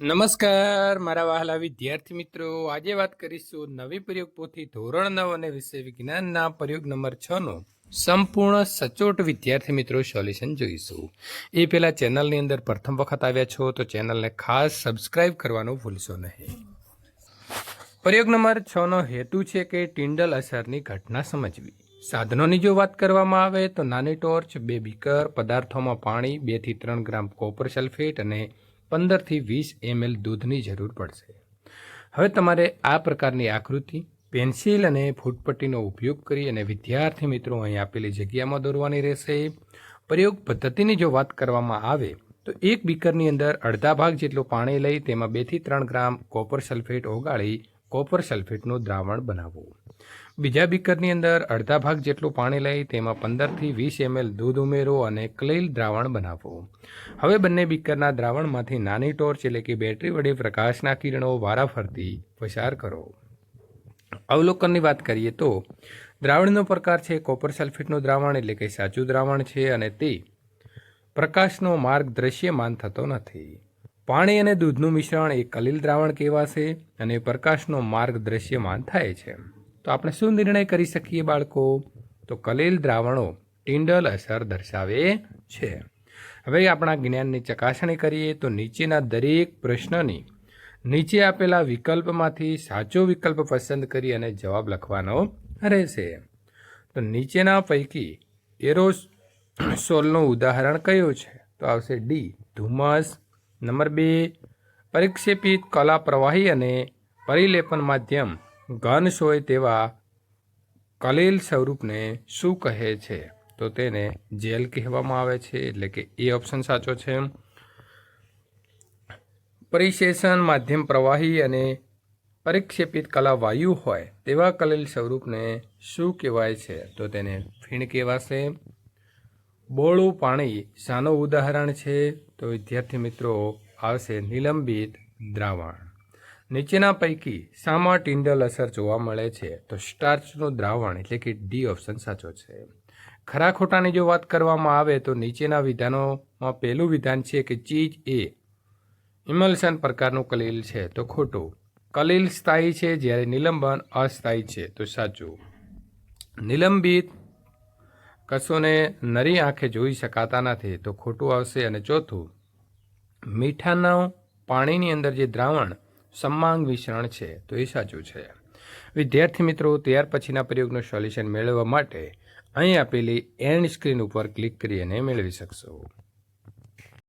નમસ્કાર મારા વહાલા વિદ્યાર્થી મિત્રો, આજે વાત કરીશું નવી પ્રયોગ પોથી ધોરણ 9 અને વિષય વિજ્ઞાનના પ્રયોગ નંબર 6 નો સંપૂર્ણ સચોટ વિદ્યાર્થી મિત્રો સોલ્યુશન જોઈશું। એ પહેલા ચેનલની અંદર પ્રથમ વખત આવ્યા છો તો ચેનલને ખાસ સબસ્ક્રાઇબ કરવાનું ભૂલશો નહીં। પ્રયોગ નંબર 6 નો હેતુ છે કે ટિન્ડલ અસરની ઘટના સમજવી। સાધનોની જો વાત કરવામાં આવે તો નાની ટોર્ચ, 2 બીકર, પદાર્થોમાં પાણી, 2 થી 3 ગ્રામ કોપર સલ્ફેટ અને 15 થી 20 ml દૂધની જરૂર પડશે। હવે તમારે આ પ્રકારની આકૃતિ પેન્સિલ અને ફૂટપટ્ટીનો ઉપયોગ કરી અને વિદ્યાર્થી મિત્રો અહીં આપેલી જગ્યામાં દોરવાની રહેશે। પ્રયોગ પદ્ધતિની જો વાત કરવામાં આવે તો એક બીકરની અંદર અડધા ભાગ જેટલું પાણી લઈ તેમાં 2 થી 3 ગ્રામ કોપર સલ્ફેટ ઓગાળી કોપર સલ્ફેટનું દ્રાવણ બનાવવું। બીજા બીકરની અંદર અડધા ભાગ જેટલું પાણી લઈ તેમાં 15 થી 20 ml દૂધ ઉમેરો અને ક્લેલ દ્રાવણ બનાવવું। હવે બંને બીકરના દ્રાવણમાંથી નાની ટોર્ચ એટલે કે બેટરી વડે પ્રકાશના કિરણો વારાફરતી પસાર કરો। અવલોકનની વાત કરીએ તો દ્રાવણનો પ્રકાર છે કોપર સલ્ફેટનું દ્રાવણ એટલે કે સાચું દ્રાવણ છે અને તે પ્રકાશનો માર્ગ દ્રશ્યમાન થતો નથી। પાણી અને દૂધનું મિશ્રણ એ કલીલ દ્રાવણ કહેવાશે અને પ્રકાશનો માર્ગ દ્રશ્યમાન થાય છે। તો આપણે શું નિર્ણય કરી શકીએ બાળકો? તો કલીલ દ્રાવણો ટિન્ડલ અસર દર્શાવે છે। હવે આપણા જ્ઞાનની ચકાસણી કરીએ તો નીચેના દરેક પ્રશ્નની નીચે આપેલા વિકલ્પમાંથી સાચો વિકલ્પ પસંદ કરી અને જવાબ લખવાનો રહેશે। તો નીચેના પૈકી એરોસોલનું ઉદાહરણ કયું છે? તો આવશે ડી ધુમ્મસ। નંબર 2 પરિક્ષેપિત કલા પ્રવાહી અને પરિલેપન માધ્યમ ઘન હોય તેવા કલીલ સ્વરૂપને શું કહે છે? તો તેને જેલ કહેવામાં આવે છે, એટલે કે એ ઓપ્શન સાચો છે। પરિશેષણ માધ્યમ પ્રવાહી અને પરિક્ષેપિત કલા વાયુ હોય તેવા કલીલ સ્વરૂપને શું કહેવાય છે? તો તેને ફીણ કહેવાશે। બોળું પાણી શાનું ઉદાહરણ છે? તો વિદ્યાર્થી મિત્રો આવશે નિલંબિત દ્રાવણ। નીચેના પૈકી શામાં ટિન્ડલ અસર જોવા મળે છે? તો સ્ટાર્ચનું દ્રાવણ એટલે કે ડી ઓપ્શન સાચો છે। ખરા ખોટાની જો વાત કરવામાં આવે તો નીચેના વિધાનોમાં પહેલું વિધાન છે કે ચીજ એ ઇમલ્શન પ્રકારનું કલીલ છે, તો ખોટું। કલીલ સ્થાયી છે જ્યારે નિલંબન અસ્થાયી છે, તો સાચું। નિલંબિત કશોને નરી આંખે જોઈ શકાતા નથી, તો ખોટું આવશે। અને ચોથું, મીઠાના પાણીની અંદર જે દ્રાવણ સમાંગ મિશ્રણ છે, તો એ સાચું છે। વિદ્યાર્થી મિત્રો, ત્યાર પછીના પ્રયોગનું સોલ્યુશન મેળવવા માટે અહીં આપેલી એન્ડ સ્ક્રીન ઉપર ક્લિક કરી અને મેળવી શકશો।